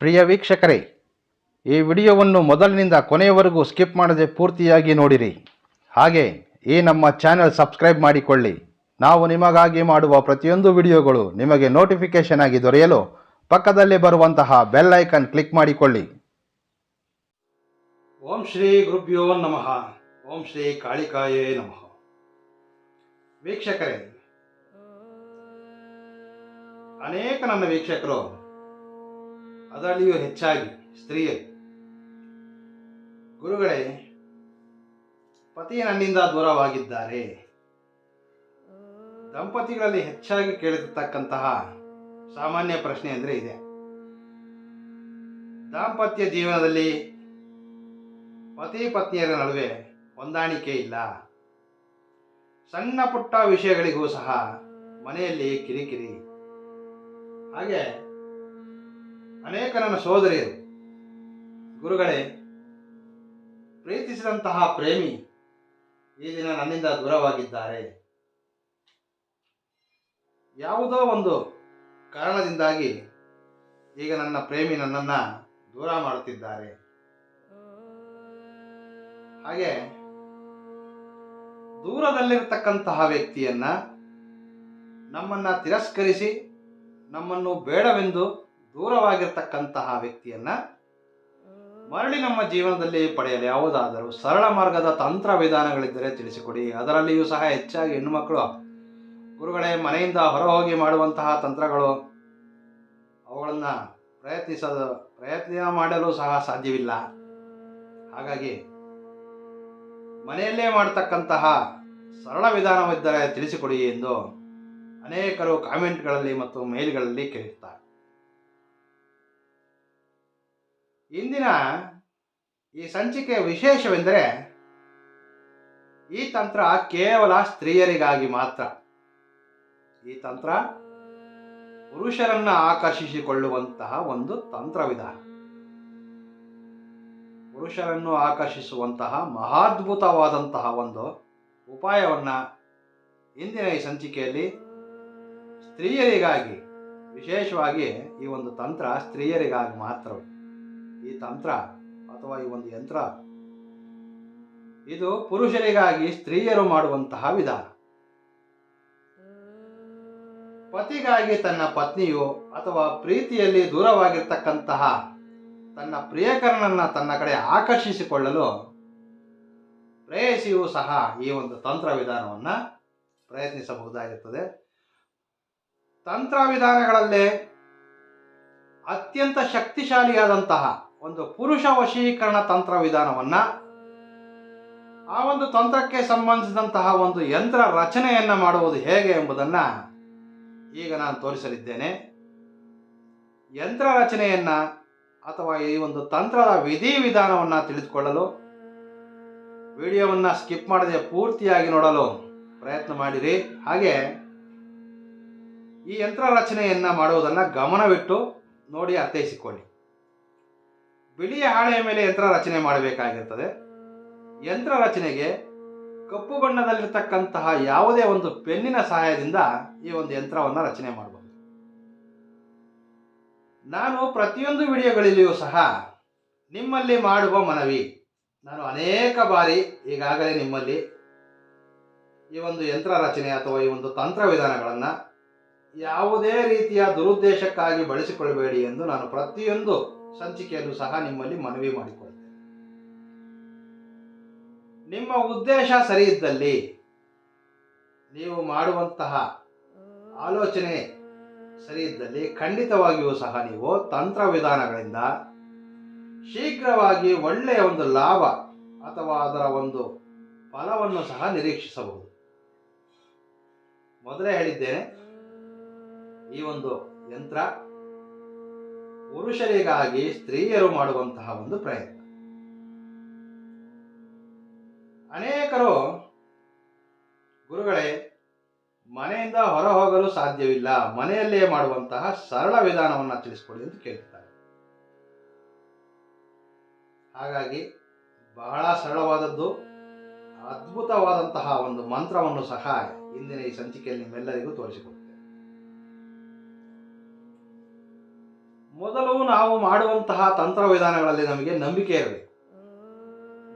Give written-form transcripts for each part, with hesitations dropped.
ಪ್ರಿಯ ವೀಕ್ಷಕರೇ, ಈ ವಿಡಿಯೋವನ್ನು ಮೊದಲಿನಿಂದ ಕೊನೆಯವರೆಗೂ ಸ್ಕಿಪ್ ಮಾಡದೆ ಪೂರ್ತಿಯಾಗಿ ನೋಡಿರಿ. ಹಾಗೆ ಈ ನಮ್ಮ ಚಾನೆಲ್ ಸಬ್ಸ್ಕ್ರೈಬ್ ಮಾಡಿಕೊಳ್ಳಿ. ನಾವು ನಿಮಗಾಗಿ ಮಾಡುವ ಪ್ರತಿಯೊಂದು ವಿಡಿಯೋಗಳು ನಿಮಗೆ ನೋಟಿಫಿಕೇಶನ್ ಆಗಿ ದೊರೆಯಲು ಪಕ್ಕದಲ್ಲಿ ಬರುವಂತಹ ಬೆಲ್ ಐಕನ್ ಕ್ಲಿಕ್ ಮಾಡಿಕೊಳ್ಳಿ. ಓಂ ಶ್ರೀ ಗುರುಭ್ಯೋ ನಮಃ. ಓಂ ಶ್ರೀ ಕಾಳಿಕಾಯೇ ನಮಃ. ವೀಕ್ಷಕರೇ, ಅನೇಕ ನನ್ನ ವೀಕ್ಷಕರು, ಅದರಲ್ಲಿಯೂ ಹೆಚ್ಚಾಗಿ ಸ್ತ್ರೀಯರು, ಗುರುಗಳೇ, ಪತಿ ನನ್ನಿಂದ ದೂರವಾಗಿದ್ದಾರೆ. ದಂಪತಿಗಳಲ್ಲಿ ಹೆಚ್ಚಾಗಿ ಕೇಳಿರ್ತಕ್ಕಂತಹ ಸಾಮಾನ್ಯ ಪ್ರಶ್ನೆ ಅಂದರೆ ಇದೆ. ದಾಂಪತ್ಯ ಜೀವನದಲ್ಲಿ ಪತಿ ಪತ್ನಿಯರ ನಡುವೆ ಹೊಂದಾಣಿಕೆ ಇಲ್ಲ. ಸಣ್ಣ ಪುಟ್ಟ ವಿಷಯಗಳಿಗೂ ಸಹ ಮನೆಯಲ್ಲಿ ಕಿರಿಕಿರಿ. ಹಾಗೆ ಅನೇಕ ನನ್ನ ಸೋದರಿಯರು, ಗುರುಗಳೇ, ಪ್ರೀತಿಸಿದಂತಹ ಪ್ರೇಮಿ ಈ ದಿನ ನನ್ನಿಂದ ದೂರವಾಗಿದ್ದಾರೆ. ಯಾವುದೋ ಒಂದು ಕಾರಣದಿಂದಾಗಿ ಈಗ ನನ್ನ ಪ್ರೇಮಿ ನನ್ನನ್ನು ದೂರ ಮಾಡುತ್ತಿದ್ದಾರೆ. ಹಾಗೆ ದೂರದಲ್ಲಿರ್ತಕ್ಕಂತಹ ವ್ಯಕ್ತಿಯನ್ನ, ನಮ್ಮನ್ನ ತಿರಸ್ಕರಿಸಿ ನಮ್ಮನ್ನು ಬೇಡವೆಂದು ದೂರವಾಗಿರ್ತಕ್ಕಂತಹ ವ್ಯಕ್ತಿಯನ್ನ ಮರಳಿ ನಮ್ಮ ಜೀವನದಲ್ಲಿ ಪಡೆಯಲು ಯಾವುದಾದರೂ ಸರಳ ಮಾರ್ಗದ ತಂತ್ರ ವಿಧಾನಗಳಿದ್ದರೆ ತಿಳಿಸಿಕೊಡಿ. ಅದರಲ್ಲಿಯೂ ಸಹ ಹೆಚ್ಚಾಗಿ ಹೆಣ್ಣುಮಕ್ಕಳು, ಗುರುಗಳೇ, ಮನೆಯಿಂದ ಹೊರಹೋಗಿ ಮಾಡುವಂತಹ ತಂತ್ರಗಳು, ಅವುಗಳನ್ನು ಪ್ರಯತ್ನ ಮಾಡಲು ಸಹ ಸಾಧ್ಯವಿಲ್ಲ. ಹಾಗಾಗಿ ಮನೆಯಲ್ಲೇ ಮಾಡತಕ್ಕಂತಹ ಸರಳ ವಿಧಾನವಿದ್ದರೆ ತಿಳಿಸಿಕೊಡಿ ಎಂದು ಅನೇಕರು ಕಾಮೆಂಟ್ಗಳಲ್ಲಿ ಮತ್ತು ಮೇಲ್ಗಳಲ್ಲಿ ಕೇಳುತ್ತಾರೆ. ಇಂದಿನ ಈ ಸಂಚಿಕೆಯ ವಿಶೇಷವೆಂದರೆ, ಈ ತಂತ್ರ ಕೇವಲ ಸ್ತ್ರೀಯರಿಗಾಗಿ ಮಾತ್ರ. ಈ ತಂತ್ರ ಪುರುಷರನ್ನ ಆಕರ್ಷಿಸಿಕೊಳ್ಳುವಂತಹ ಒಂದು ತಂತ್ರ ವಿಧಾನ, ಪುರುಷರನ್ನು ಆಕರ್ಷಿಸುವಂತಹ ಮಹಾದ್ಭುತವಾದಂತಹ ಒಂದು ಉಪಾಯವನ್ನ ಇಂದಿನ ಈ ಸಂಚಿಕೆಯಲ್ಲಿ ಸ್ತ್ರೀಯರಿಗಾಗಿ, ವಿಶೇಷವಾಗಿ ಈ ಒಂದು ತಂತ್ರ ಸ್ತ್ರೀಯರಿಗಾಗಿ ಮಾತ್ರ. ಈ ತಂತ್ರ ಅಥವಾ ಈ ಒಂದು ಯಂತ್ರ ಇದು ಪುರುಷರಿಗಾಗಿ ಸ್ತ್ರೀಯರು ಮಾಡುವಂತಹ ವಿಧಾನ. ಪತಿಗಾಗಿ ತನ್ನ ಪತ್ನಿಯು ಅಥವಾ ಪ್ರೀತಿಯಲ್ಲಿ ದೂರವಾಗಿರ್ತಕ್ಕಂತಹ ತನ್ನ ಪ್ರಿಯಕರನನ್ನ ತನ್ನ ಕಡೆ ಆಕರ್ಷಿಸಿಕೊಳ್ಳಲು ಪ್ರೇಯಸಿಯೂ ಸಹ ಈ ಒಂದು ತಂತ್ರ ವಿಧಾನವನ್ನ ಪ್ರಯತ್ನಿಸಬಹುದಾಗಿರುತ್ತದೆ. ತಂತ್ರ ವಿಧಾನಗಳಲ್ಲೇ ಅತ್ಯಂತ ಶಕ್ತಿಶಾಲಿಯಾದಂತಹ ಒಂದು ಪುರುಷ ವಶೀಕರಣ ತಂತ್ರ ವಿಧಾನವನ್ನ, ಆ ಒಂದು ತಂತ್ರಕ್ಕೆ ಸಂಬಂಧಿಸಿದಂತಹ ಒಂದು ಯಂತ್ರ ರಚನೆಯನ್ನ ಮಾಡುವುದು ಹೇಗೆ ಎಂಬುದನ್ನ ಈಗ ನಾನು ತೋರಿಸಲಿದ್ದೇನೆ. ಯಂತ್ರ ರಚನೆಯನ್ನ ಅಥವಾ ಈ ಒಂದು ತಂತ್ರದ ವಿಧಿವಿಧಾನವನ್ನ ತಿಳಿದುಕೊಳ್ಳಲು ವಿಡಿಯೋವನ್ನ ಸ್ಕಿಪ್ ಮಾಡದೆ ಪೂರ್ತಿಯಾಗಿ ನೋಡಲು ಪ್ರಯತ್ನ ಮಾಡಿರಿ. ಹಾಗೆ ಈ ಯಂತ್ರ ರಚನೆಯನ್ನ ಮಾಡುವುದನ್ನು ಗಮನವಿಟ್ಟು ನೋಡಿ ಅರ್ಥೈಸಿಕೊಳ್ಳಿ. ಬಿಳಿಯ ಹಾಳೆಯ ಮೇಲೆ ಯಂತ್ರ ರಚನೆ ಮಾಡಬೇಕಾಗಿರ್ತದೆ. ಯಂತ್ರ ರಚನೆಗೆ ಕಪ್ಪು ಬಣ್ಣದಲ್ಲಿರ್ತಕ್ಕಂತಹ ಯಾವುದೇ ಒಂದು ಪೆನ್ನಿನ ಸಹಾಯದಿಂದ ಈ ಒಂದು ಯಂತ್ರವನ್ನು ರಚನೆ ಮಾಡಬಹುದು. ನಾನು ಪ್ರತಿಯೊಂದು ವಿಡಿಯೋಗಳಲ್ಲಿಯೂ ಸಹ ನಿಮ್ಮಲ್ಲಿ ಮಾಡುವ ಮನವಿ, ನಾನು ಅನೇಕ ಬಾರಿ ಈಗಾಗಲೇ ನಿಮ್ಮಲ್ಲಿ ಈ ಒಂದು ಯಂತ್ರ ರಚನೆ ಅಥವಾ ಈ ಒಂದು ತಂತ್ರ ವಿಧಾನಗಳನ್ನು ಯಾವುದೇ ರೀತಿಯ ದುರುದ್ದೇಶಕ್ಕಾಗಿ ಬಳಸಿಕೊಳ್ಳಬೇಡಿ ಎಂದು ನಾನು ಪ್ರತಿಯೊಂದು ಸಂಚಿಕೆಯಲ್ಲೂ ಸಹ ನಿಮ್ಮಲ್ಲಿ ಮನವಿ ಮಾಡಿಕೊಳ್ಳುತ್ತೇನೆ. ನಿಮ್ಮ ಉದ್ದೇಶ ಸರಿ ಇದ್ದಲ್ಲಿ, ನೀವು ಮಾಡುವಂತಹ ಆಲೋಚನೆ ಸರಿ ಇದ್ದಲ್ಲಿ, ಖಂಡಿತವಾಗಿಯೂ ಸಹ ನೀವು ತಂತ್ರ ವಿಧಾನಗಳಿಂದ ಶೀಘ್ರವಾಗಿ ಒಳ್ಳೆಯ ಒಂದು ಲಾಭ ಅಥವಾ ಅದರ ಒಂದು ಫಲವನ್ನು ಸಹ ನಿರೀಕ್ಷಿಸಬಹುದು. ಮೊದಲೇ ಹೇಳಿದ್ದೇನೆ, ಈ ಒಂದು ಯಂತ್ರ ಪುರುಷರಿಗಾಗಿ ಸ್ತ್ರೀಯರು ಮಾಡುವಂತಹ ಒಂದು ಪ್ರಯತ್ನ. ಅನೇಕರು, ಗುರುಗಳೇ, ಮನೆಯಿಂದ ಹೊರ ಹೋಗಲು ಸಾಧ್ಯವಿಲ್ಲ, ಮನೆಯಲ್ಲೇ ಮಾಡುವಂತಹ ಸರಳ ವಿಧಾನವನ್ನು ತಿಳಿಸಿಕೊಡಿ ಎಂದು ಕೇಳ್ತಾರೆ. ಹಾಗಾಗಿ ಬಹಳ ಸರಳವಾದದ್ದು, ಅದ್ಭುತವಾದಂತಹ ಒಂದು ಮಂತ್ರವನ್ನು ಸಹ ಇಂದಿನ ಈ ಸಂಚಿಕೆಯಲ್ಲಿ ನಿಮ್ಮೆಲ್ಲರಿಗೂ ತೋರಿಸಿಕೊಡ್ತೇನೆ. ಮೊದಲು ನಾವು ಮಾಡುವಂತಹ ತಂತ್ರ ವಿಧಾನಗಳಲ್ಲಿ ನಮಗೆ ನಂಬಿಕೆ ಇರಬೇಕು.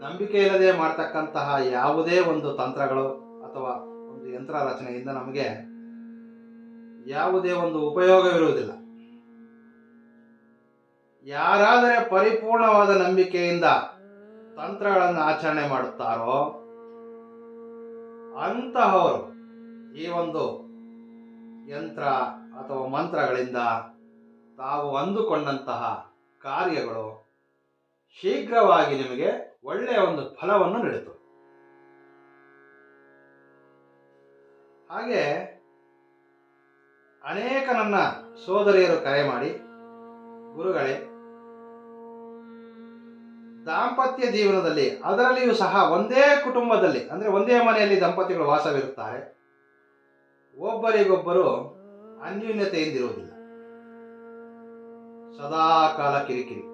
ನಂಬಿಕೆ ಇಲ್ಲದೆ ಮಾಡ್ತಕ್ಕಂತಹ ಯಾವುದೇ ಒಂದು ತಂತ್ರಗಳು ಅಥವಾ ಒಂದು ಯಂತ್ರ ರಚನೆಯಿಂದ ನಮಗೆ ಯಾವುದೇ ಒಂದು ಉಪಯೋಗವಿರುವುದಿಲ್ಲ. ಯಾರಾದರೆ ಪರಿಪೂರ್ಣವಾದ ನಂಬಿಕೆಯಿಂದ ತಂತ್ರಗಳನ್ನು ಆಚರಣೆ ಮಾಡುತ್ತಾರೋ ಅಂತಹವರು ಈ ಒಂದು ಯಂತ್ರ ಅಥವಾ ಮಂತ್ರಗಳಿಂದ ತಾವು ಅಂದುಕೊಂಡಂತಹ ಕಾರ್ಯಗಳು ಶೀಘ್ರವಾಗಿ ನಿಮಗೆ ಒಳ್ಳೆಯ ಒಂದು ಫಲವನ್ನು ನೀಡುತ್ತದೆ. ಹಾಗೆ ಅನೇಕ ನನ್ನ ಸೋದರಿಯರು ಕರೆ ಮಾಡಿ, ಗುರುಗಳೇ, ದಾಂಪತ್ಯ ಜೀವನದಲ್ಲಿ ಅದರಲ್ಲಿಯೂ ಸಹ ಒಂದೇ ಕುಟುಂಬದಲ್ಲಿ ಅಂದರೆ ಒಂದೇ ಮನೆಯಲ್ಲಿ ದಂಪತಿಗಳು ವಾಸವಿರುತ್ತಾರೆ, ಒಬ್ಬರಿಗೊಬ್ಬರು ಅನ್ಯೂನ್ಯತೆಯಿಂದಿರುವುದಿಲ್ಲ, ಸದಾ ಕಾಲ ಕಿರಿಕಿರಿ,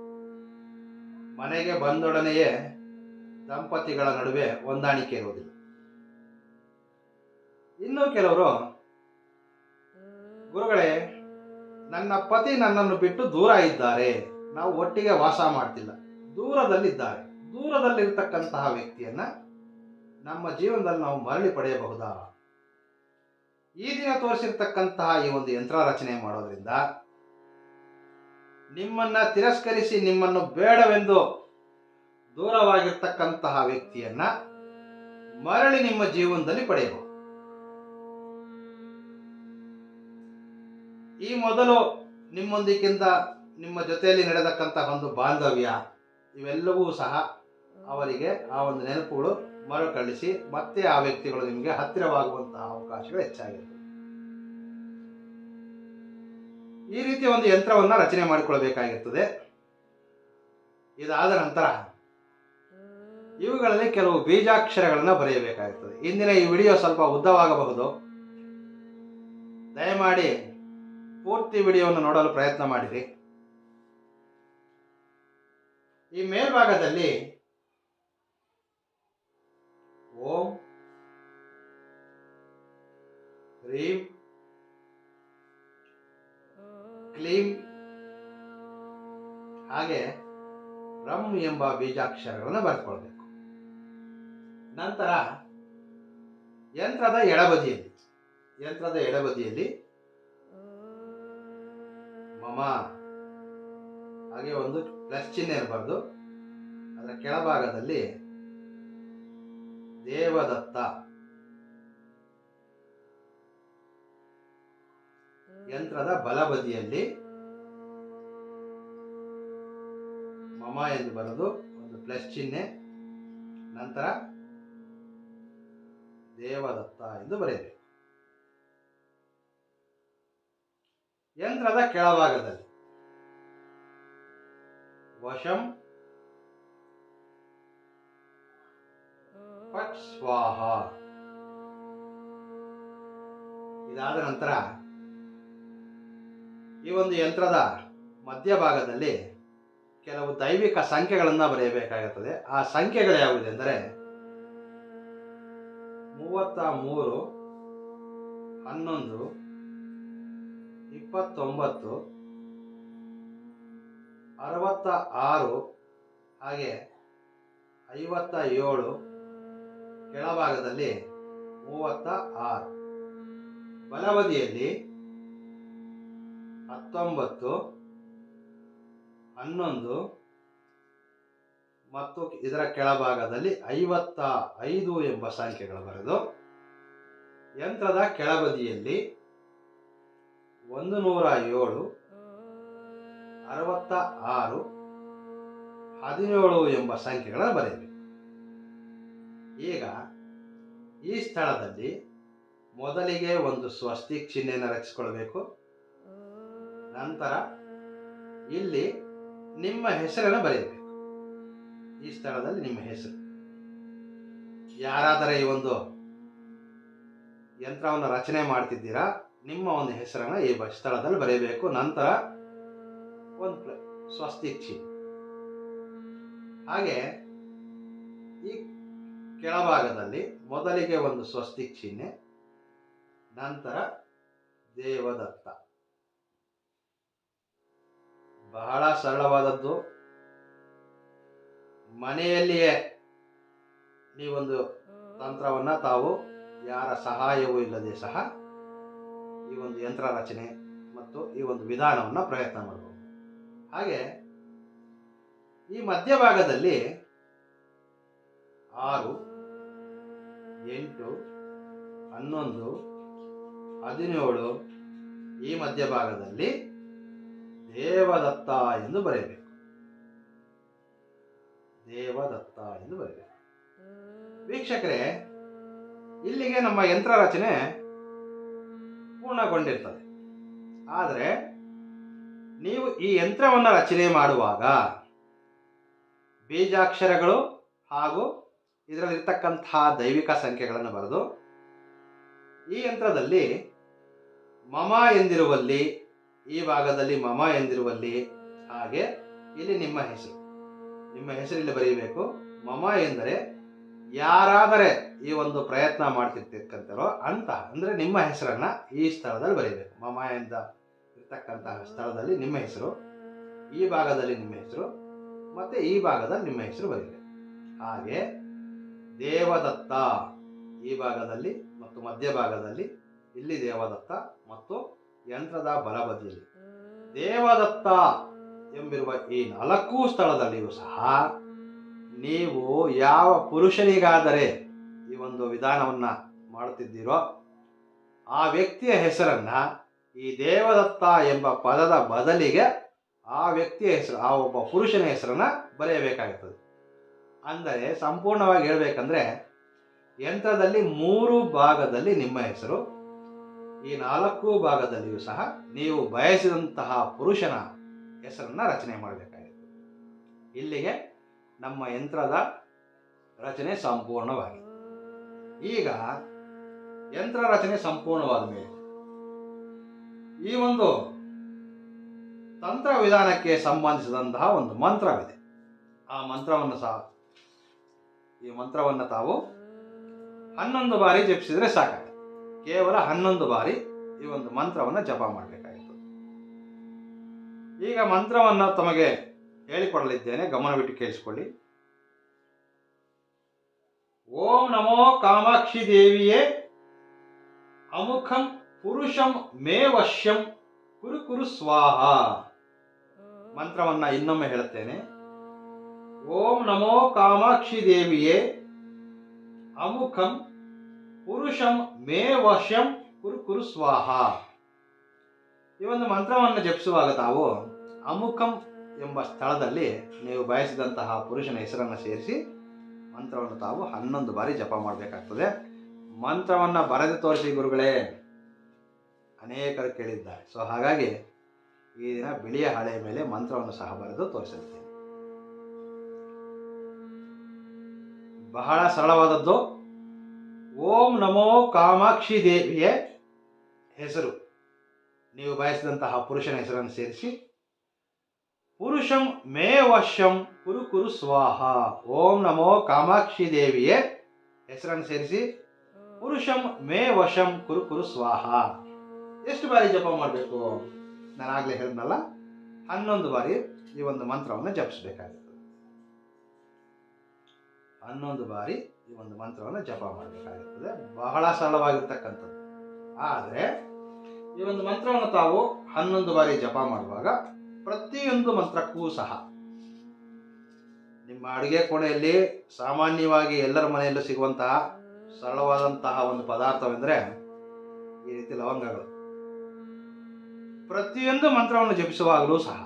ಮನೆಗೆ ಬಂದೊಡನೆಯೇ ದಂಪತಿಗಳ ನಡುವೆ ಹೊಂದಾಣಿಕೆ ಇರುವುದಿಲ್ಲ. ಇನ್ನು ಕೆಲವರು, ಗುರುಗಳೇ, ನನ್ನ ಪತಿ ನನ್ನನ್ನು ಬಿಟ್ಟು ದೂರ ಇದ್ದಾರೆ, ನಾವು ಒಟ್ಟಿಗೆ ವಾಸ ಮಾಡ್ತಿಲ್ಲ, ದೂರದಲ್ಲಿದ್ದಾರೆ, ದೂರದಲ್ಲಿರ್ತಕ್ಕಂತಹ ವ್ಯಕ್ತಿಯನ್ನ ನಮ್ಮ ಜೀವನದಲ್ಲಿ ನಾವು ಮರಳಿ ಪಡೆಯಬಹುದಾ? ಈ ದಿನ ತೋರಿಸಿರ್ತಕ್ಕಂತಹ ಈ ಒಂದು ಯಂತ್ರ ರಚನೆ ಮಾಡೋದ್ರಿಂದ ನಿಮ್ಮನ್ನ ತಿರಸ್ಕರಿಸಿ ನಿಮ್ಮನ್ನು ಬೇಡವೆಂದು ದೂರವಾಗಿರ್ತಕ್ಕಂತಹ ವ್ಯಕ್ತಿಯನ್ನ ಮರಳಿ ನಿಮ್ಮ ಜೀವನದಲ್ಲಿ ಪಡೆಯಬಹುದು. ಈ ಮೊದಲು ನಿಮ್ಮೊಂದಿಗಿಂತ ನಿಮ್ಮ ಜೊತೆಯಲ್ಲಿ ನಡೆದಕ್ಕಂತಹ ಒಂದು ಬಾಂಧವ್ಯ ಇವೆಲ್ಲವೂ ಸಹ ಅವರಿಗೆ ಆ ಒಂದು ನೆನಪುಗಳು ಮರುಕಳಿಸಿ ಮತ್ತೆ ಆ ವ್ಯಕ್ತಿಗಳು ನಿಮಗೆ ಹತ್ತಿರವಾಗುವಂತಹ ಅವಕಾಶಗಳು ಹೆಚ್ಚಾಗಿರ್ತದೆ. ಈ ರೀತಿಯ ಒಂದು ಯಂತ್ರವನ್ನ ರಚನೆ ಮಾಡಿಕೊಳ್ಳಬೇಕಾಗಿರ್ತದೆ. ಇದಾದ ನಂತರ ಇವುಗಳಲ್ಲಿ ಕೆಲವು ಬೀಜಾಕ್ಷರಗಳನ್ನು ಬರೆಯಬೇಕಾಗುತ್ತದೆ. ಇಂದಿನ ಈ ವಿಡಿಯೋ ಸ್ವಲ್ಪ ಉದ್ದವಾಗಬಹುದು, ದಯಮಾಡಿ ಪೂರ್ತಿ ವಿಡಿಯೋವನ್ನು ನೋಡಲು ಪ್ರಯತ್ನ ಮಾಡಿರಿ. ಈ ಮೇಲ್ಭಾಗದಲ್ಲಿ ಓಂ ಹ್ರೀಂ ಕ್ಲೀಂ ಹಾಗೆ ರಂ ಎಂಬ ಬೀಜಾಕ್ಷರಗಳನ್ನು ಬರೆದುಕೊಳ್ಬೇಕು. ನಂತರ ಯಂತ್ರದ ಎಡಬದಿಯಲ್ಲಿ ಮಮ ಹಾಗೆ ಒಂದು ಪ್ಲಸ್ ಚಿಹ್ನೆ ಇರಬಾರ್ದು, ಅದರ ಕೆಳಭಾಗದಲ್ಲಿ ದೇವದತ್ತ, ಯಂತ್ರದ ಬಲಬದಿಯಲ್ಲಿ ಮಮ ಎಂದು ಬರೆದು ಒಂದು ಪ್ಲಸ್ ಚಿಹ್ನೆ, ನಂತರ ದೇವದತ್ತ ಎಂದು ಬರೆಯಬೇಕು. ಯಂತ್ರದ ಕೆಳಭಾಗದಲ್ಲಿ ವಶಂ ಫಟ್ ಸ್ವಾಹ. ಇದಾದ ನಂತರ ಈ ಒಂದು ಯಂತ್ರದ ಮಧ್ಯಭಾಗದಲ್ಲಿ ಕೆಲವು ದೈವಿಕ ಸಂಖ್ಯೆಗಳನ್ನು ಬರೆಯಬೇಕಾಗುತ್ತದೆ. ಆ ಸಂಖ್ಯೆಗಳು ಯಾವುದೆಂದರೆ 33 11 29 66 ಹಾಗೆ 57, ಕೆಳಭಾಗದಲ್ಲಿ 36, ಬಲಬದಿಯಲ್ಲಿ 19 11 ಮತ್ತು ಇದರ ಕೆಳಭಾಗದಲ್ಲಿ 55 ಎಂಬ ಸಂಖ್ಯೆಗಳು ಬರೆದು ಯಂತ್ರದ ಕೆಳಬದಿಯಲ್ಲಿ 107 66 17 ಎಂಬ ಸಂಖ್ಯೆಗಳನ್ನು ಬರೆಯಬೇಕು. ಈಗ ಈ ಸ್ಥಳದಲ್ಲಿ ಮೊದಲಿಗೆ ಒಂದು ಸ್ವಸ್ತಿಕ್ ಚಿಹ್ನೆಯನ್ನು ರಚಿಸಿಕೊಳ್ಬೇಕು. ನಂತರ ಇಲ್ಲಿ ನಿಮ್ಮ ಹೆಸರನ್ನು ಬರೆಯಬೇಕು. ಈ ಸ್ಥಳದಲ್ಲಿ ನಿಮ್ಮ ಹೆಸರು, ಯಾರಾದರೆ ಈ ಒಂದು ಯಂತ್ರವನ್ನು ರಚನೆ ಮಾಡ್ತಿದ್ದೀರಾ ನಿಮ್ಮ ಒಂದು ಹೆಸರನ್ನು ಈ ಸ್ಥಳದಲ್ಲಿ ಬರೆಯಬೇಕು. ನಂತರ ಒಂದು ಸ್ವಸ್ತಿಕ್ ಚಿಹ್ನೆ, ಹಾಗೆ ಈ ಕೆಳಭಾಗದಲ್ಲಿ ಮೊದಲಿಗೆ ಒಂದು ಸ್ವಸ್ತಿಕ್ ಚಿಹ್ನೆ, ನಂತರ ದೇವದತ್ತ, ಬಹಳ ಸರಳವಾದದ್ದು. ಮನೆಯಲ್ಲಿಯೇ ನೀವೊಂದು ತಂತ್ರವನ್ನು ತಾವು ಯಾರ ಸಹಾಯವೂ ಇಲ್ಲದೆ ಸಹ ಈ ಒಂದು ಯಂತ್ರ ರಚನೆ ಮತ್ತು ಈ ಒಂದು ವಿಧಾನವನ್ನು ಪ್ರಯತ್ನ ಮಾಡಬಹುದು. ಹಾಗೆ ಈ ಮಧ್ಯಭಾಗದಲ್ಲಿ 6, 8, 11, 17 ಈ ಮಧ್ಯಭಾಗದಲ್ಲಿ ದೇವದತ್ತ ಎಂದು ಬರೆಯಬೇಕು. ದೇವದತ್ತ ಎಂದು ಬರೆಯಬೇಕು. ವೀಕ್ಷಕರೇ, ಇಲ್ಲಿಗೆ ನಮ್ಮ ಯಂತ್ರ ರಚನೆ ಪೂರ್ಣಗೊಂಡಿರ್ತದೆ. ಆದರೆ ನೀವು ಈ ಯಂತ್ರವನ್ನು ರಚನೆ ಮಾಡುವಾಗ ಬೀಜಾಕ್ಷರಗಳು ಹಾಗೂ ಇದರಲ್ಲಿರ್ತಕ್ಕಂತಹ ದೈವಿಕ ಸಂಖ್ಯೆಗಳನ್ನು ಬರೆದು ಈ ಯಂತ್ರದಲ್ಲಿ ಮಮ ಎಂದಿರುವಲ್ಲಿ, ಈ ಭಾಗದಲ್ಲಿ ಮಮ ಎಂದಿರುವಲ್ಲಿ, ಹಾಗೆ ಇಲ್ಲಿ ನಿಮ್ಮ ಹೆಸರು ಇಲ್ಲಿ ಬರೆಯಬೇಕು. ಮಮ ಎಂದರೆ ಯಾರಾದರೆ ಈ ಒಂದು ಪ್ರಯತ್ನ ಮಾಡ್ತಿರ್ತಕ್ಕಂಥರೋ ಅಂತ, ಅಂದರೆ ನಿಮ್ಮ ಹೆಸರನ್ನ ಈ ಸ್ಥಳದಲ್ಲಿ ಬರೀಬೇಕು. ಮಮ ಎಂದ ಇರ್ತಕ್ಕಂತಹ ಸ್ಥಳದಲ್ಲಿ ನಿಮ್ಮ ಹೆಸರು, ಈ ಭಾಗದಲ್ಲಿ ನಿಮ್ಮ ಹೆಸರು ಮತ್ತೆ ಈ ಭಾಗದಲ್ಲಿ ನಿಮ್ಮ ಹೆಸರು ಬರೀಬೇಕು. ಹಾಗೆ ದೇವದತ್ತ ಈ ಭಾಗದಲ್ಲಿ ಮತ್ತು ಮಧ್ಯಭಾಗದಲ್ಲಿ ಇಲ್ಲಿ ದೇವದತ್ತ ಮತ್ತು ಯಂತ್ರದ ಬಲಬದಿಯಲ್ಲಿ ದೇವದತ್ತ ಎಂಬಿರುವ ಈ 4 ಸ್ಥಳದಲ್ಲಿಯೂ ಸಹ ನೀವು ಯಾವ ಪುರುಷನಿಗಾದರೆ ಈ ಒಂದು ವಿಧಾನವನ್ನು ಮಾಡುತ್ತಿದ್ದೀರೋ ಆ ವ್ಯಕ್ತಿಯ ಹೆಸರನ್ನ ಈ ದೇವದತ್ತ ಎಂಬ ಪದದ ಬದಲಿಗೆ ಆ ವ್ಯಕ್ತಿಯ ಹೆಸರು, ಆ ಒಬ್ಬ ಪುರುಷನ ಹೆಸರನ್ನ ಬರೆಯಬೇಕಾಗುತ್ತದೆ. ಅಂದರೆ ಸಂಪೂರ್ಣವಾಗಿ ಹೇಳಬೇಕಂದ್ರೆ ಯಂತ್ರದಲ್ಲಿ 3 ಭಾಗದಲ್ಲಿ ನಿಮ್ಮ ಹೆಸರು, ಈ 4 ಭಾಗದಲ್ಲಿಯೂ ಸಹ ನೀವು ಬಯಸಿದಂತಹ ಪುರುಷನ ಹೆಸರನ್ನ ರಚನೆ ಮಾಡಬೇಕಾಗಿತ್ತು. ಇಲ್ಲಿಗೆ ನಮ್ಮ ಯಂತ್ರದ ರಚನೆ ಸಂಪೂರ್ಣವಾಗಿದೆ. ಈಗ ಯಂತ್ರ ರಚನೆ ಸಂಪೂರ್ಣವಾದ ಮೇಲೆ ಈ ಒಂದು ತಂತ್ರ ವಿಧಾನಕ್ಕೆ ಸಂಬಂಧಿಸಿದಂತಹ ಒಂದು ಮಂತ್ರವಿದೆ. ಆ ಮಂತ್ರವನ್ನು ಈ ಮಂತ್ರವನ್ನು ತಾವು 11 ಬಾರಿ ಜಪಿಸಿದರೆ ಸಾಕಾಗುತ್ತೆ. ಕೇವಲ 11 ಬಾರಿ ಈ ಒಂದು ಮಂತ್ರವನ್ನು ಜಪ ಮಾಡಬೇಕಾಗಿತ್ತು. ಈಗ ಮಂತ್ರವನ್ನು ತಮಗೆ ಹೇಳಿಕೊಡಲಿದ್ದೇನೆ, ಗಮನವಿಟ್ಟು ಕೇಳಿಸಿಕೊಳ್ಳಿ. ಓಂ ನಮೋ ಕಾಮಾಕ್ಷಿ ದೇವಿಯೇ ಅಮುಖಂ ಪುರುಷಂ ಮೇ ವಶ್ಯಂ ಕುರು ಕುರು ಸ್ವಾಹ. ಮಂತ್ರವನ್ನ ಇನ್ನೊಮ್ಮೆ ಹೇಳುತ್ತೇನೆ. ಓಂ ನಮೋ ಕಾಮಾಕ್ಷಿ ದೇವಿಯೇ ಅಮುಖಂ ಪುರುಷಂ ಮೇ ವಶ್ಯಂ ಕುರು ಕುರು ಸ್ವಾಹ. ಈ ಒಂದು ಮಂತ್ರವನ್ನು ಜಪಿಸುವಾಗ ತಾವು ಅಮುಖಂ ಎಂಬ ಸ್ಥಳದಲ್ಲಿ ನೀವು ಬಯಸಿದಂತಹ ಪುರುಷನ ಹೆಸರನ್ನು ಸೇರಿಸಿ ಮಂತ್ರವನ್ನು ತಾವು 11 ಬಾರಿ ಜಪ ಮಾಡಬೇಕಾಗ್ತದೆ. ಮಂತ್ರವನ್ನು ಬರೆದು ತೋರಿಸಿ ಗುರುಗಳೇ, ಅನೇಕರು ಕೇಳಿದ್ದಾರೆ. ಸೊ ಹಾಗಾಗಿ ಈ ದಿನ ಬಿಳಿಯ ಹಾಳೆಯ ಮೇಲೆ ಮಂತ್ರವನ್ನು ಸಹ ಬರೆದು ತೋರಿಸುತ್ತೇನೆ. ಬಹಳ ಸರಳವಾದದ್ದು. ಓಂ ನಮೋ ಕಾಮಾಕ್ಷಿ ದೇವಿಯ ಹೆಸರು, ನೀವು ಬಯಸಿದಂತಹ ಪುರುಷನ ಹೆಸರನ್ನು ಸೇರಿಸಿ ಪುರುಷಂ ಮೇ ವಶ್ಯಂ ಕುರು ಕುರು ಸ್ವಾಹ. ಓಂ ನಮೋ ಕಾಮಾಕ್ಷಿ ದೇವಿಯ ಹೆಸರನ್ನು ಸೇರಿಸಿ ಪುರುಷಂ ಮೇ ವಶಂ ಕುರು ಕುರು ಸ್ವಾಹ. ಎಷ್ಟು ಬಾರಿ ಜಪ ಮಾಡಬೇಕು? ನಾನು ಆಗಲೇ ಹೇಳಿದ್ನಲ್ಲ, 11 ಬಾರಿ ಈ ಒಂದು ಮಂತ್ರವನ್ನು ಜಪಿಸಬೇಕಾಗುತ್ತದೆ. 11 ಬಾರಿ ಈ ಒಂದು ಮಂತ್ರವನ್ನು ಜಪ ಮಾಡಬೇಕಾಗುತ್ತದೆ. ಬಹಳ ಸರಳವಾಗಿರ್ತಕ್ಕಂಥದ್ದು. ಆದರೆ ಈ ಒಂದು ಮಂತ್ರವನ್ನು ತಾವು 11 ಬಾರಿ ಜಪ ಮಾಡುವಾಗ ಪ್ರತಿಯೊಂದು ಮಂತ್ರಕ್ಕೂ ಸಹ ನಿಮ್ಮ ಅಡುಗೆ ಕೋಣೆಯಲ್ಲಿ ಸಾಮಾನ್ಯವಾಗಿ ಎಲ್ಲರ ಮನೆಯಲ್ಲೂ ಸಿಗುವಂತಹ ಸರಳವಾದಂತಹ ಒಂದು ಪದಾರ್ಥವೆಂದರೆ ಈ ರೀತಿ ಲವಂಗಗಳು. ಪ್ರತಿಯೊಂದು ಮಂತ್ರವನ್ನು ಜಪಿಸುವಾಗಲೂ ಸಹ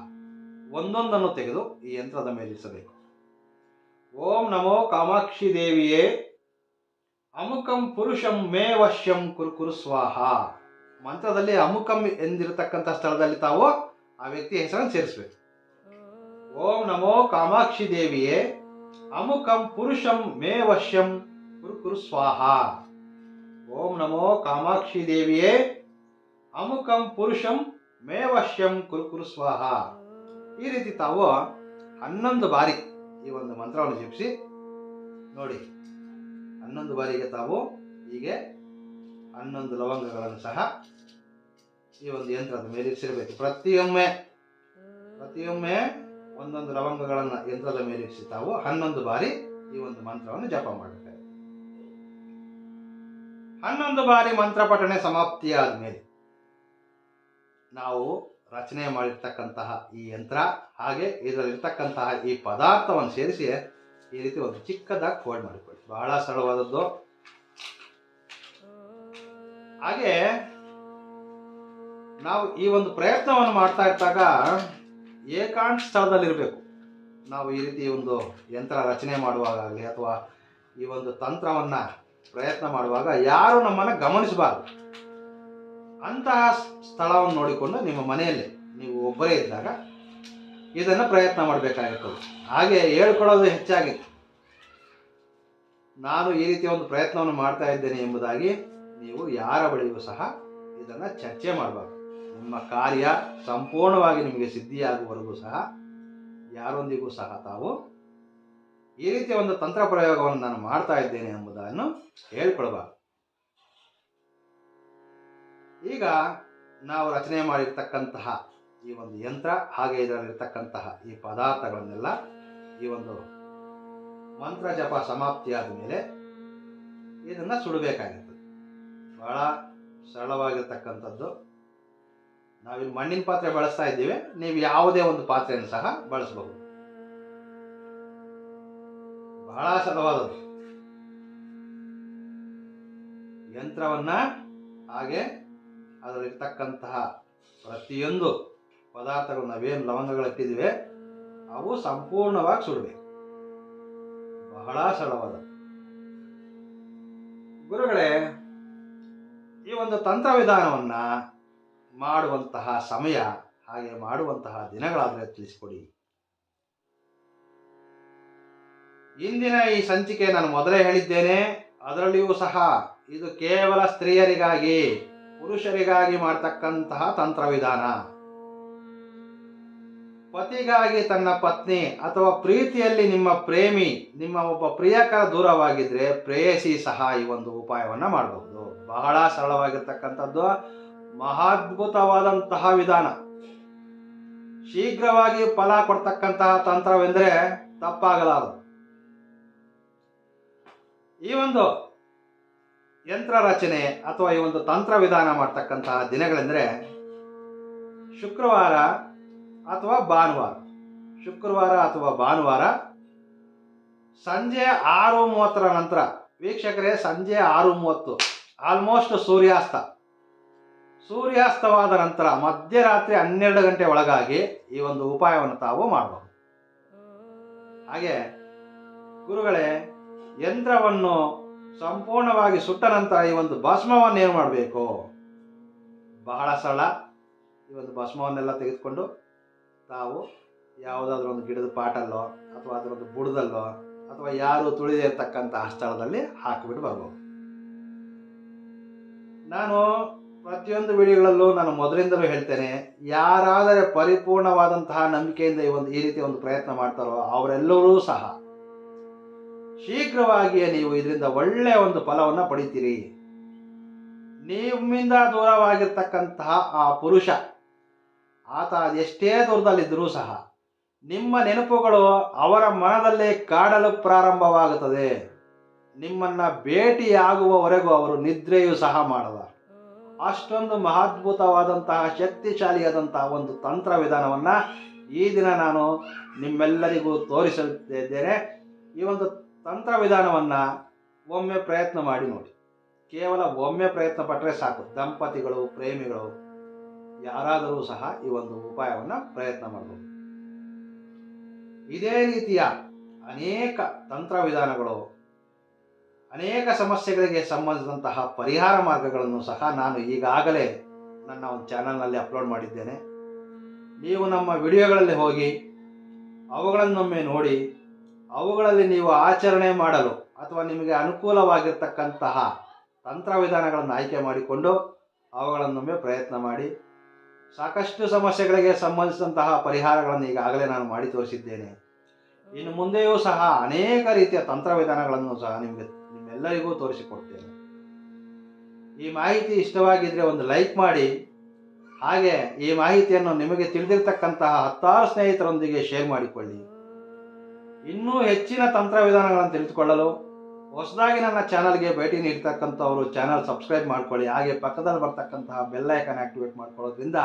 ಒಂದೊಂದನ್ನು ತೆಗೆದು ಈ ಯಂತ್ರದ ಮೇಲೆ ಇರಿಸಬೇಕು. ಓಂ ನಮೋ ಕಾಮಾಕ್ಷಿ ದೇವಿಯೇ ಅಮುಕಂ ಪುರುಷಂ ಮೇ ವಶ್ಯಂ ಕುರು ಕುರು ಸ್ವಾಹ. ಮಂತ್ರದಲ್ಲಿ ಅಮುಕಂ ಎಂದಿರತಕ್ಕಂಥ ಸ್ಥಳದಲ್ಲಿ ತಾವು ಆ ವ್ಯಕ್ತಿಯ ಹೆಸರನ್ನು ಸೇರಿಸಬೇಕು. ಓಂ ನಮೋ ಕಾಮಾಕ್ಷಿ ದೇವಿಯೇ ಅಮುಕಂ ಪುರುಷಂ ಮೇ ವಶ್ಯಂ ಕುರು ಕುರು ಸ್ವಾಹ. ಓಂ ನಮೋ ಕಾಮಾಕ್ಷಿ ದೇವಿಯೇ ಅಮುಕಂ ಪುರುಷಂ ಮೇ ವಶ್ಯಂ ಕುರು ಕುರು ಸ್ವಾಹ. ಈ ರೀತಿ ತಾವು 11 ಬಾರಿ ಈ ಒಂದು ಮಂತ್ರವನ್ನು ಜಪಿಸಿ ನೋಡಿ. 11 ಬಾರಿಗೆ ತಾವು ಹೀಗೆ 11 ಲವಂಗಗಳನ್ನು ಸಹ ಈ ಒಂದು ಯಂತ್ರದ ಮೇಲೆ ಇರಿಸಿರಬೇಕು. ಪ್ರತಿಯೊಮ್ಮೆ ಪ್ರತಿಯೊಮ್ಮೆ ಒಂದೊಂದು ಲವಂಗಗಳನ್ನು ಯಂತ್ರದ ಮೇಲೆ ಇರಿಸಿ ತಾವು 11 ಬಾರಿ ಈ ಒಂದು ಮಂತ್ರವನ್ನು ಜಪ ಮಾಡಬೇಕಾಗಿದೆ. 11 ಬಾರಿ ಮಂತ್ರ ಪಠಣೆ ಸಮಾಪ್ತಿಯಾದ ಮೇಲೆ ನಾವು ರಚನೆ ಮಾಡಿರ್ತಕ್ಕಂತಹ ಈ ಯಂತ್ರ ಹಾಗೆ ಇದರಲ್ಲಿರ್ತಕ್ಕಂತಹ ಈ ಪದಾರ್ಥವನ್ನು ಸೇರಿಸಿ ಈ ರೀತಿ ಒಂದು ಚಿಕ್ಕದಾಗಿ ಫೋಲ್ಡ್ ಮಾಡಿಕೊಳ್ಳಿ. ಬಹಳ ಸರಳವಾದದ್ದು. ಹಾಗೆ ನಾವು ಈ ಒಂದು ಪ್ರಯತ್ನವನ್ನು ಮಾಡ್ತಾ ಇದ್ದಾಗ ಏಕಾಂತ ಸ್ಥಳದಲ್ಲಿರಬೇಕು. ನಾವು ಈ ರೀತಿ ಒಂದು ಯಂತ್ರ ರಚನೆ ಮಾಡುವಾಗಲಿ ಅಥವಾ ಈ ಒಂದು ತಂತ್ರವನ್ನು ಪ್ರಯತ್ನ ಮಾಡುವಾಗ ಯಾರು ನಮ್ಮನ್ನು ಗಮನಿಸಬಾರದು. ಅಂತಹ ಸ್ಥಳವನ್ನು ನೋಡಿಕೊಂಡು ನಿಮ್ಮ ಮನೆಯಲ್ಲಿ ನೀವು ಒಬ್ಬರೇ ಇದ್ದಾಗ ಇದನ್ನು ಪ್ರಯತ್ನ ಮಾಡಬೇಕಾಗಿರ್ತದೆ. ಹಾಗೆ ಹೇಳ್ಕೊಳ್ಳೋದು ಹೆಚ್ಚಾಗಿತ್ತು. ನಾನು ಈ ರೀತಿಯ ಒಂದು ಪ್ರಯತ್ನವನ್ನು ಮಾಡ್ತಾ ಇದ್ದೇನೆ ಎಂಬುದಾಗಿ ನೀವು ಯಾರ ಬಳಿಯೂ ಸಹ ಇದನ್ನು ಚರ್ಚೆ ಮಾಡಬಾರ್ದು. ನಿಮ್ಮ ಕಾರ್ಯ ಸಂಪೂರ್ಣವಾಗಿ ನಿಮಗೆ ಸಿದ್ಧಿಯಾಗುವವರೆಗೂ ಸಹ ಯಾರೊಂದಿಗೂ ಸಹ ತಾವು ಈ ರೀತಿಯ ಒಂದು ತಂತ್ರ ಪ್ರಯೋಗವನ್ನು ನಾನು ಮಾಡ್ತಾ ಇದ್ದೇನೆ ಎಂಬುದನ್ನು ಹೇಳ್ಕೊಳ್ಬಾರ್ದು. ಈಗ ನಾವು ರಚನೆ ಮಾಡಿರ್ತಕ್ಕಂತಹ ಈ ಒಂದು ಯಂತ್ರ ಹಾಗೆ ಇದರಲ್ಲಿರ್ತಕ್ಕಂತಹ ಈ ಪದಾರ್ಥಗಳನ್ನೆಲ್ಲ ಈ ಒಂದು ಮಂತ್ರ ಜಪ ಸಮಾಪ್ತಿಯಾದ ಮೇಲೆ ಇದನ್ನು ಸುಡಬೇಕಾಗಿರ್ತದೆ. ಬಹಳ ಸರಳವಾಗಿರ್ತಕ್ಕಂಥದ್ದು. ನಾವಿಲ್ಲಿ ಮಣ್ಣಿನ ಪಾತ್ರೆ ಬಳಸ್ತಾ ಇದ್ದೀವಿ, ನೀವು ಯಾವುದೇ ಒಂದು ಪಾತ್ರೆಯನ್ನು ಸಹ ಬಳಸಬಹುದು. ಬಹಳ ಸರಳವಾದದ್ದು. ಯಂತ್ರವನ್ನ ಹಾಗೆ ಅದರಲ್ಲಿರ್ತಕ್ಕಂತಹ ಪ್ರತಿಯೊಂದು ಪದಾರ್ಥಗಳು ನಾವೇನು ಲವಂಗಗಳಿಟ್ಟಿದ್ದೀವಿ ಅವು ಸಂಪೂರ್ಣವಾಗಿ ಸುಡಬೇಕು. ಬಹಳ ಸರಳವಾದ ಗುರುಗಳೇ, ಈ ಒಂದು ತಂತ್ರ ವಿಧಾನವನ್ನ ಮಾಡುವಂತಹ ಸಮಯ ಹಾಗೆ ಮಾಡುವಂತಹ ದಿನಗಳಾದರೆ ತಿಳಿಸಿಕೊಡಿ. ಇಂದಿನ ಈ ಸಂಚಿಕೆ ನಾನು ಮೊದಲೇ ಹೇಳಿದ್ದೇನೆ, ಅದರಲ್ಲಿಯೂ ಸಹ ಇದು ಕೇವಲ ಸ್ತ್ರೀಯರಿಗಾಗಿ ಪುರುಷರಿಗಾಗಿ ಮಾಡ್ತಕ್ಕಂತಹ ತಂತ್ರ ವಿಧಾನ. ಪತಿಗಾಗಿ ತನ್ನ ಪತ್ನಿ ಅಥವಾ ಪ್ರೀತಿಯಲ್ಲಿ ನಿಮ್ಮ ಪ್ರೇಮಿ ನಿಮ್ಮ ಒಬ್ಬ ಪ್ರಿಯಕರ ದೂರವಾಗಿದ್ರೆ ಪ್ರೇಯಸಿ ಸಹ ಈ ಒಂದು ಉಪಾಯವನ್ನ ಮಾಡಬಹುದು. ಬಹಳ ಸರಳವಾಗಿರ್ತಕ್ಕಂಥದ್ದು, ಮಹಾದ್ಭುತವಾದಂತಹ ವಿಧಾನ. ಶೀಘ್ರವಾಗಿ ಫಲ ಕೊಡ್ತಕ್ಕಂತಹ ತಂತ್ರವೆಂದರೆ ತಪ್ಪಾಗಲಾರದು. ಈ ಒಂದು ಯಂತ್ರ ರಚನೆ ಅಥವಾ ಈ ಒಂದು ತಂತ್ರ ವಿಧಾನ ಮಾಡ್ತಕ್ಕಂತಹ ದಿನಗಳೆಂದರೆ ಶುಕ್ರವಾರ ಅಥವಾ ಭಾನುವಾರ. ಶುಕ್ರವಾರ ಅಥವಾ ಭಾನುವಾರ ಸಂಜೆ 6:30 ನಂತರ. ವೀಕ್ಷಕರೇ, ಸಂಜೆ 6:30 ಆಲ್ಮೋಸ್ಟ್ ಸೂರ್ಯಾಸ್ತವಾದ ನಂತರ ಮಧ್ಯರಾತ್ರಿ 12 ಗಂಟೆ ಒಳಗಾಗಿ ಈ ಒಂದು ಉಪಾಯವನ್ನು ತಾವು ಮಾಡಬಹುದು. ಹಾಗೆ ಗುರುಗಳೇ, ಯಂತ್ರವನ್ನು ಸಂಪೂರ್ಣವಾಗಿ ಸುಟ್ಟ ನಂತರ ಈ ಒಂದು ಭಸ್ಮವನ್ನು ಏನು ಮಾಡಬೇಕು? ಬಹಳ ಸರಳ. ಈ ಒಂದು ಭಸ್ಮವನ್ನೆಲ್ಲ ತೆಗೆದುಕೊಂಡು ತಾವು ಯಾವುದಾದ್ರೂ ಒಂದು ಗಿಡದ ಪಾಟಲ್ಲೋ ಅಥವಾ ಅದರೊಂದು ಬುಡದಲ್ಲೋ ಅಥವಾ ಯಾರು ತುಳಿದೇ ಇರತಕ್ಕಂತಹ ಸ್ಥಳದಲ್ಲಿ ಹಾಕಿಬಿಟ್ಟು ಬರ್ಬೋದು. ನಾನು ಪ್ರತಿಯೊಂದು ವಿಡಿಯೋಗಳಲ್ಲೂ ನಾನು ಮೊದಲಿಂದಲೂ ಹೇಳ್ತೇನೆ, ಯಾರಾದರೆ ಪರಿಪೂರ್ಣವಾದಂತಹ ನಂಬಿಕೆಯಿಂದ ಈ ರೀತಿ ಒಂದು ಪ್ರಯತ್ನ ಮಾಡ್ತಾರೋ ಅವರೆಲ್ಲರೂ ಸಹ ಶೀಘ್ರವಾಗಿಯೇ ನೀವು ಇದರಿಂದ ಒಳ್ಳೆಯ ಒಂದು ಫಲವನ್ನು ಪಡಿತೀರಿ. ನಿಮ್ಮಿಂದ ದೂರವಾಗಿರ್ತಕ್ಕಂತಹ ಆ ಪುರುಷ, ಆತ ಎಷ್ಟೇ ದೂರದಲ್ಲಿದ್ದರೂ ಸಹ ನಿಮ್ಮ ನೆನಪುಗಳು ಅವರ ಮನದಲ್ಲೇ ಕಾಡಲು ಪ್ರಾರಂಭವಾಗುತ್ತದೆ. ನಿಮ್ಮನ್ನ ಭೇಟಿಯಾಗುವವರೆಗೂ ಅವರು ನಿದ್ರೆಯೂ ಸಹ ಮಾಡಲ್ಲ. ಅಷ್ಟೊಂದು ಮಹಾದ್ಭುತವಾದಂತಹ ಶಕ್ತಿಶಾಲಿಯಾದಂತಹ ಒಂದು ತಂತ್ರ ವಿಧಾನವನ್ನು ಈ ದಿನ ನಾನು ನಿಮ್ಮೆಲ್ಲರಿಗೂ ತೋರಿಸಲಿದ್ದೇನೆ. ಈ ಒಂದು ತಂತ್ರ ವಿಧಾನವನ್ನು ಒಮ್ಮೆ ಪ್ರಯತ್ನ ಮಾಡಿ ನೋಡಿ. ಕೇವಲ ಒಮ್ಮೆ ಪ್ರಯತ್ನ ಪಟ್ಟರೆ ಸಾಕು. ದಂಪತಿಗಳು, ಪ್ರೇಮಿಗಳು ಯಾರಾದರೂ ಸಹ ಈ ಒಂದು ಉಪಾಯವನ್ನು ಪ್ರಯತ್ನ ಮಾಡಬಹುದು. ಇದೇ ರೀತಿಯ ಅನೇಕ ತಂತ್ರ ವಿಧಾನಗಳು, ಅನೇಕ ಸಮಸ್ಯೆಗಳಿಗೆ ಸಂಬಂಧಿಸಿದಂತಹ ಪರಿಹಾರ ಮಾರ್ಗಗಳನ್ನು ಸಹ ನಾನು ಈಗಾಗಲೇ ನನ್ನ ಒಂದು ಚಾನಲ್ನಲ್ಲಿ ಅಪ್ಲೋಡ್ ಮಾಡಿದ್ದೇನೆ. ನೀವು ನಮ್ಮ ವಿಡಿಯೋಗಳಲ್ಲಿ ಹೋಗಿ ಅವುಗಳನ್ನೊಮ್ಮೆ ನೋಡಿ ಅವುಗಳಲ್ಲಿ ನೀವು ಆಚರಣೆ ಮಾಡಲು ಅಥವಾ ನಿಮಗೆ ಅನುಕೂಲವಾಗಿರ್ತಕ್ಕಂತಹ ತಂತ್ರ ವಿಧಾನಗಳನ್ನು ಆಯ್ಕೆ ಮಾಡಿಕೊಂಡು ಅವುಗಳನ್ನೊಮ್ಮೆ ಪ್ರಯತ್ನ ಮಾಡಿ. ಸಾಕಷ್ಟು ಸಮಸ್ಯೆಗಳಿಗೆ ಸಂಬಂಧಿಸಿದಂತಹ ಪರಿಹಾರಗಳನ್ನು ಈಗಾಗಲೇ ನಾನು ಮಾಡಿ ತೋರಿಸಿದ್ದೇನೆ. ಇನ್ನು ಮುಂದೆಯೂ ಸಹ ಅನೇಕ ರೀತಿಯ ತಂತ್ರ ವಿಧಾನಗಳನ್ನು ಸಹ ನಿಮ್ಮೆಲ್ಲರಿಗೂ ತೋರಿಸಿಕೊಡ್ತೇನೆ. ಈ ಮಾಹಿತಿ ಇಷ್ಟವಾಗಿದ್ದರೆ ಒಂದು ಲೈಕ್ ಮಾಡಿ, ಹಾಗೆ ಈ ಮಾಹಿತಿಯನ್ನು ನಿಮಗೆ ತಿಳಿದಿರ್ತಕ್ಕಂತಹ 10 ಸ್ನೇಹಿತರೊಂದಿಗೆ ಶೇರ್ ಮಾಡಿಕೊಳ್ಳಿ. ಇನ್ನೂ ಹೆಚ್ಚಿನ ತಂತ್ರವಿಧಾನಗಳನ್ನು ತಿಳಿದುಕೊಳ್ಳಲು ಹೊಸದಾಗಿ ನನ್ನ ಚಾನಲ್ಗೆ ಭೇಟಿ ನೀಡ್ತಕ್ಕಂಥವರು ಚಾನಲ್ ಸಬ್ಸ್ಕ್ರೈಬ್ ಮಾಡ್ಕೊಳ್ಳಿ. ಹಾಗೆ ಪಕ್ಕದಲ್ಲಿ ಬರ್ತಕ್ಕಂತಹ ಬೆಲ್ ಐಕಾನ್ ಆಕ್ಟಿವೇಟ್ ಮಾಡ್ಕೊಳ್ಳೋದ್ರಿಂದ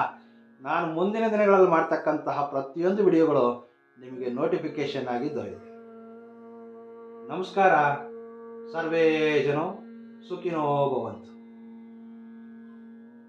ನಾನು ಮುಂದಿನ ದಿನಗಳಲ್ಲಿ ಮಾಡ್ತಕ್ಕಂತಹ ಪ್ರತಿಯೊಂದು ವಿಡಿಯೋಗಳು ನಿಮಗೆ ನೋಟಿಫಿಕೇಶನ್ ಆಗಿ ದೊರೆಯುತ್ತೆ. ನಮಸ್ಕಾರ. ಸರ್ವೇ ಜನೋ ಸುಖಿನೋ ಭವಂತು.